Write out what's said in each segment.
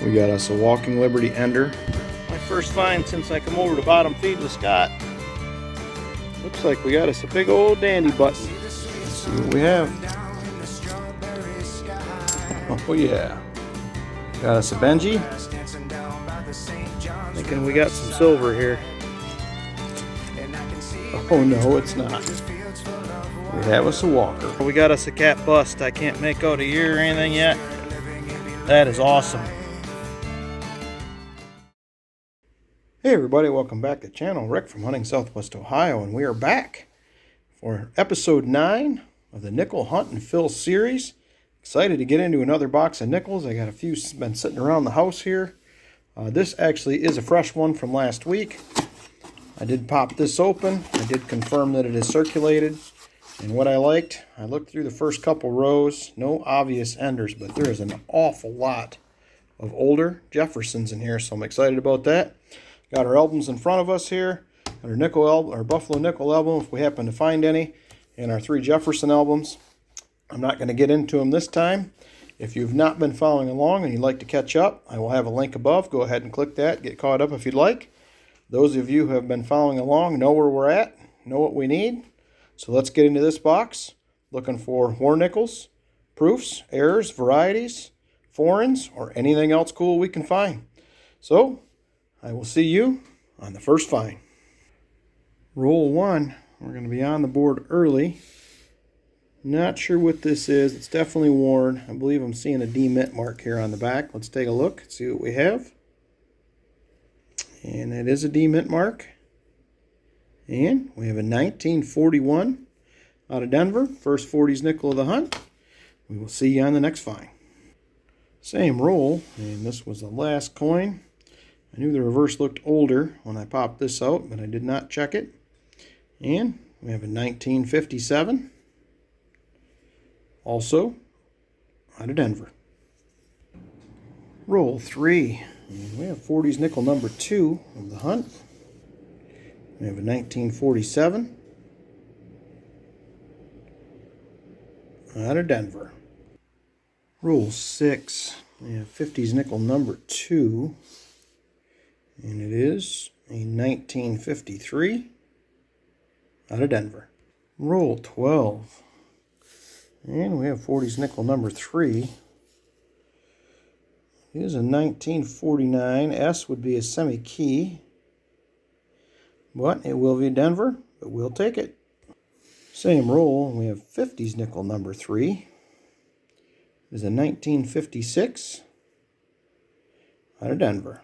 We got us a Walking Liberty Ender. My first find since I come over to bottom feed with Scott. Looks like we got us a big old dandy button. Let's see what we have. Oh yeah. Got us a Benji. Thinking we got some silver here. Oh no, it's not. We have us a Walker. We got us a cat bust. I can't make out a year or anything yet. That is awesome. Hey everybody, welcome back to the channel. Rick from Hunting Southwest Ohio, and we are back for episode 9 of the Nickel Hunt and Fill series. Excited to get into another box of nickels. I got a few been sitting around the house here. This actually is a fresh one from last week. I did pop this open. I did confirm that it is circulated. And what I liked, I looked through the first couple rows. No obvious enders, but there is an awful lot of older Jeffersons in here, so I'm excited about that. Got our albums in front of us here. Got our nickel album, our Buffalo nickel album, if we happen to find any, and our 3 Jefferson albums. I'm not going to get into them this time. If you've not been following along and you'd like to catch up, I will have a link above. Go ahead and click that. Get caught up if you'd like. Those of you who have been following along know where we're at, know what we need. So let's get into this box. Looking for war nickels, proofs, errors, varieties, foreigns, or anything else cool we can find. So I will see you on the first find. Roll 1. We're going to be on the board early. Not sure what this is. It's definitely worn. I believe I'm seeing a demint mark here on the back. Let's take a look, see what we have. And it is a demint mark. And we have a 1941 out of Denver. First 40s nickel of the hunt. We will see you on the next find. Same roll, and this was the last coin. I knew the reverse looked older when I popped this out, but I did not check it. And we have a 1957. Also out of Denver. Roll 3. And we have 40s nickel number 2 of the hunt. We have a 1947 out of Denver. Roll 6. We have 50s nickel number 2. And it is a 1953 out of Denver. Roll 12. And we have 40s nickel number 3. It is a 1949. S would be a semi-key. But it will be Denver, but we'll take it. Same roll. We have 50s nickel number 3. It is a 1956 out of Denver.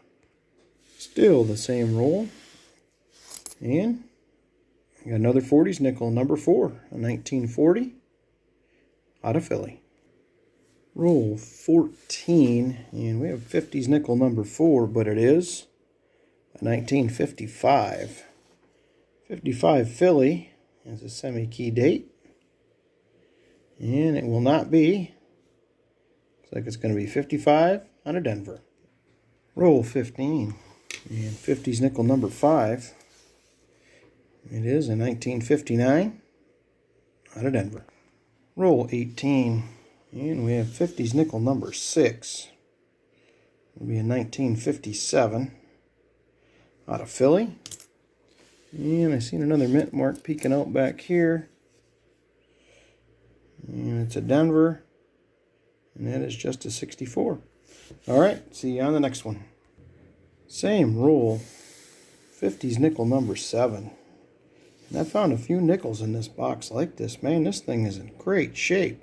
Still the same roll. And I got another 40s nickel number 4, a 1940 out of Philly. Roll 14, and we have 50s nickel number 4, but it is a 1955. 55 Philly is a semi-key date. And it will not be. Looks like it's going to be 55 out of Denver. Roll 15. And 50s nickel number 5. It is a 1959 out of Denver. Roll 18. And we have 50s nickel number 6. It'll be a 1957 out of Philly. And I seen another mint mark peeking out back here. And it's a Denver. And that is just a 64. Alright, see you on the next one. Same roll, 50s nickel number 7. And I found a few nickels in this box like this. Man, this thing is in great shape.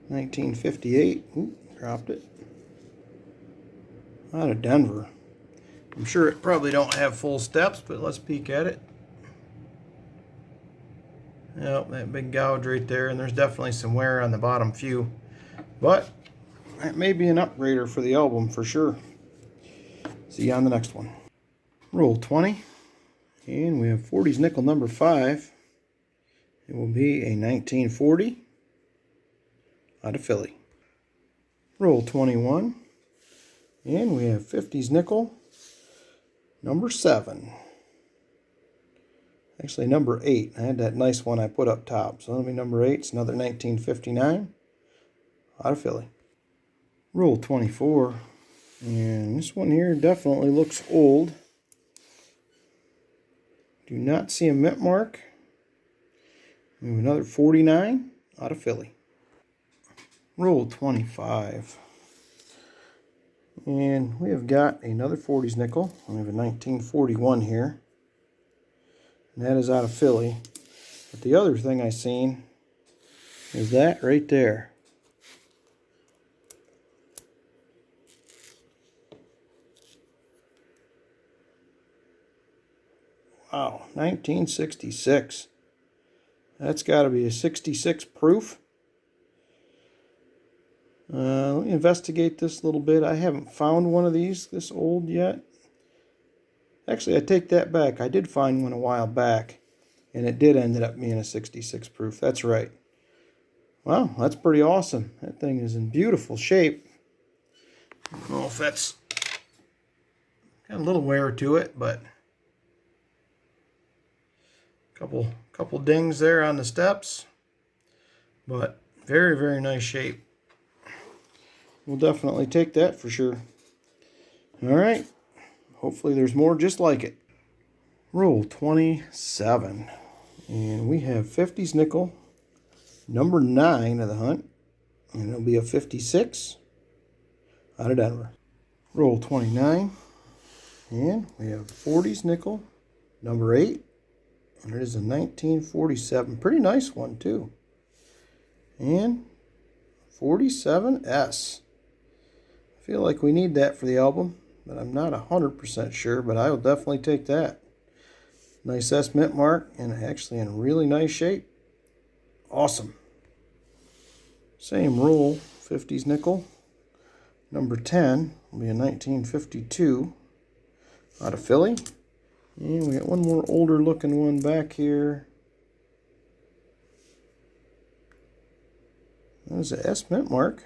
1958. Oop, dropped it. Out of Denver. I'm sure it probably don't have full steps, but let's peek at it. Yep, that big gouge right there, and there's definitely some wear on the bottom few. But that may be an upgrader for the album for sure. See you on the next one. Roll 20. And we have 40s nickel number 5. It will be a 1940 out of Philly. Roll 21. And we have 50s nickel number 7. Actually number 8. I had that nice one I put up top. So that'll be number 8. It's another 1959 out of Philly. Roll 24. And this one here definitely looks old. Do not see a mint mark. We have another 49 out of Philly. Roll 25. And we have got another 40s nickel. We have a 1941 here. And that is out of Philly. But the other thing I seen is that right there. Wow, 1966. That's got to be a 66 proof. Let me investigate this a little bit. I haven't found one of these this old yet. Actually, I take that back. I did find one a while back, and it did end up being a 66 proof. That's right. Wow, that's pretty awesome. That thing is in beautiful shape. I don't know if that's got a little wear to it, but couple dings there on the steps, but very, very nice shape. We'll definitely take that for sure. All right, hopefully there's more just like it. Roll 27, and we have 50s nickel, number 9 of the hunt, and it'll be a 56 out of Denver. Roll 29, and we have 40s nickel, number 8, and it is a 1947. Pretty nice one, too. And 47S. I feel like we need that for the album, but I'm not 100% sure, but I will definitely take that. Nice S mint mark, and actually in really nice shape. Awesome. Same roll, 50s nickel. Number 10 will be a 1952 out of Philly. And we got one more older looking one back here. There's a S mint mark.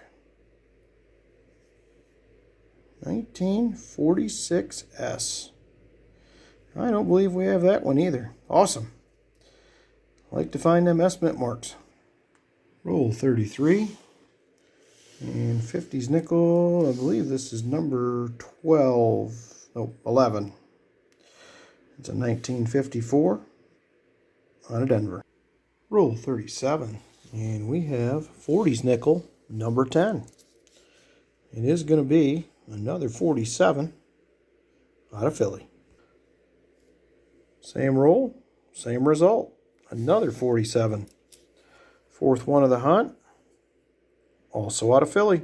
1946S. I don't believe we have that one either. Awesome. I like to find them S mint marks. Roll 33. And 50s nickel. I believe this is number 12. No, 11. It's a 1954 out of Denver. Roll 37. And we have 40s nickel, number 10. It is going to be another 47 out of Philly. Same roll, same result. Another 47. Fourth one of the hunt, also out of Philly.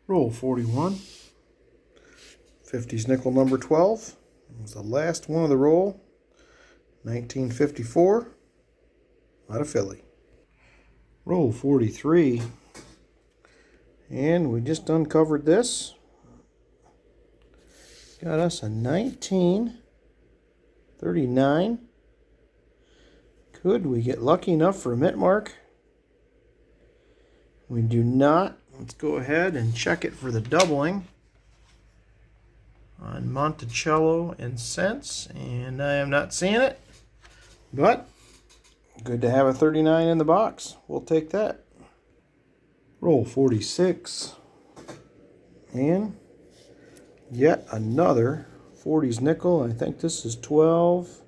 Roll 41. 50s nickel, number 12. It was the last one of the roll. 1954 out of Philly. Roll 43. And we just uncovered this. Got us a 1939. Could we get lucky enough for a mint mark? We do not. Let's go ahead and check it for the doubling on Monticello and cents, and I am not seeing it, but good to have a 39 in the box. We'll take that. Roll 46, and yet another 40s nickel. I think this is 12.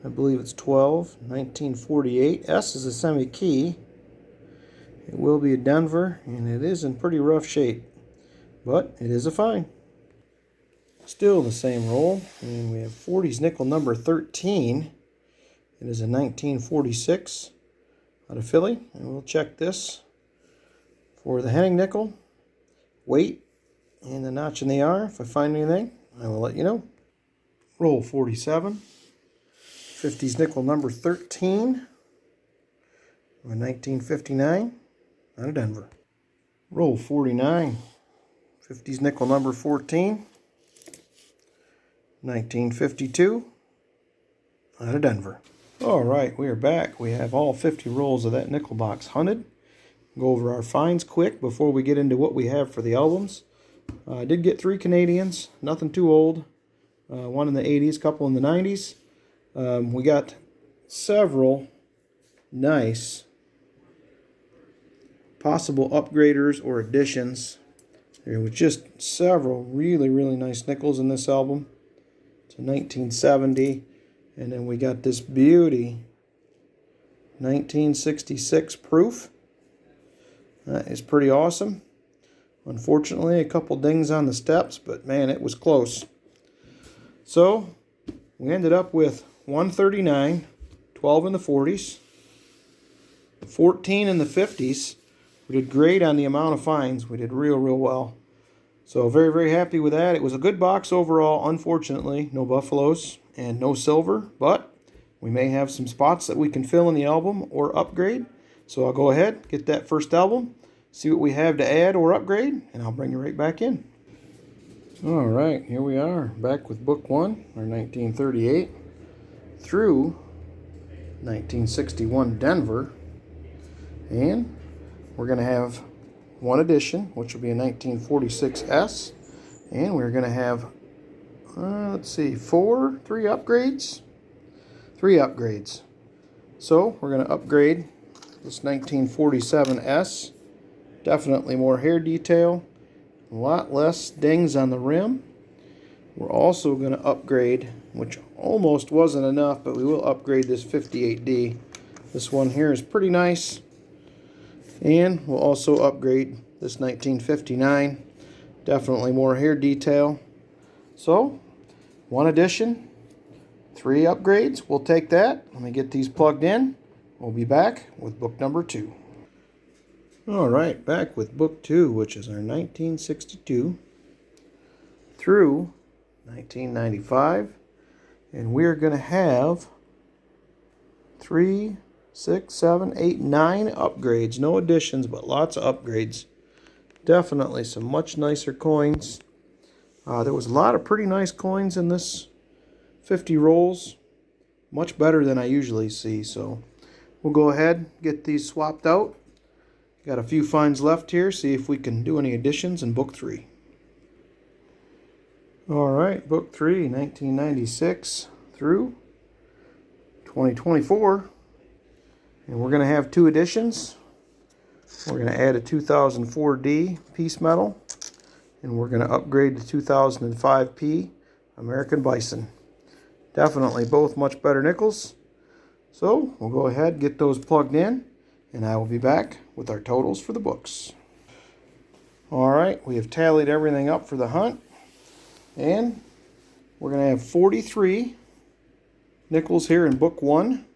I believe it's 12. 1948. S is a semi-key. It will be a Denver, and it is in pretty rough shape, but it is a fine. Still the same roll, and we have 40s nickel number 13. It is a 1946 out of Philly, and we'll check this for the Henning nickel, weight, and the notch in the R. If I find anything, I will let you know. Roll 47, 50s nickel number 13, a 1959 out of Denver. Roll 49, 50s nickel number 14, 1952 out of Denver. All right, we are back. We have all 50 rolls of that nickel box hunted. Go over our finds quick before we get into what we have for the albums. I did get 3 Canadians, nothing too old. One in the 80s, couple in the 90s. We got several nice possible upgraders or additions. There was just several really nice nickels in this album. It's a 1970. And then we got this beauty, 1966 proof. That is pretty awesome. Unfortunately, a couple dings on the steps, but man, it was close. So, we ended up with 139, 12 in the 40s, 14 in the 50s. We did great on the amount of finds. We did real well. So very happy with that. It was a good box overall. Unfortunately, no buffaloes and no silver, but we may have some spots that we can fill in the album or upgrade. So I'll go ahead, get that first album, see what we have to add or upgrade, and I'll bring you right back in. All right, here we are, back with book 1, our 1938 through 1961 Denver. And we're going to have one edition, which will be a 1946S. And we're going to have, three upgrades. Three upgrades. So we're going to upgrade this 1947S. Definitely more hair detail. A lot less dings on the rim. We're also going to upgrade, which almost wasn't enough, but we will upgrade this 58D. This one here is pretty nice. And we'll also upgrade this 1959. Definitely more hair detail. So, one edition, three upgrades. We'll take that. Let me get these plugged in. We'll be back with book number 2. Alright, back with book 2, which is our 1962 through 1995. And we're going to have 3, 6, 7, 8, 9 upgrades. No additions, but lots of upgrades. Definitely some much nicer coins. There was a lot of pretty nice coins in this 50 rolls. Much better than I usually see. So we'll go ahead, get these swapped out. Got a few finds left here. See if we can do any additions in book 3. Alright, book 3, 1996 through 2024. And we're going to have 2 additions. We're going to add a 2004D piece metal. And we're going to upgrade the 2005P American Bison. Definitely both much better nickels. So we'll go ahead and get those plugged in. And I will be back with our totals for the books. Alright, we have tallied everything up for the hunt. And we're going to have 43 nickels here in book 1.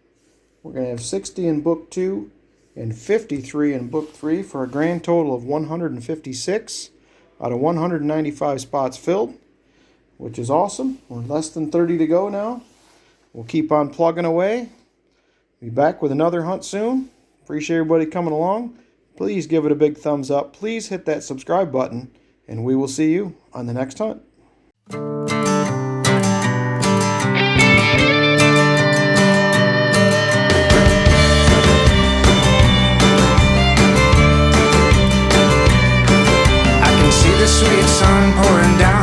We're going to have 60 in book 2 and 53 in book 3 for a grand total of 156 out of 195 spots filled, which is awesome. We're less than 30 to go now. We'll keep on plugging away. Be back with another hunt soon. Appreciate everybody coming along. Please give it a big thumbs up. Please hit that subscribe button, and we will see you on the next hunt. The sweet sun pouring down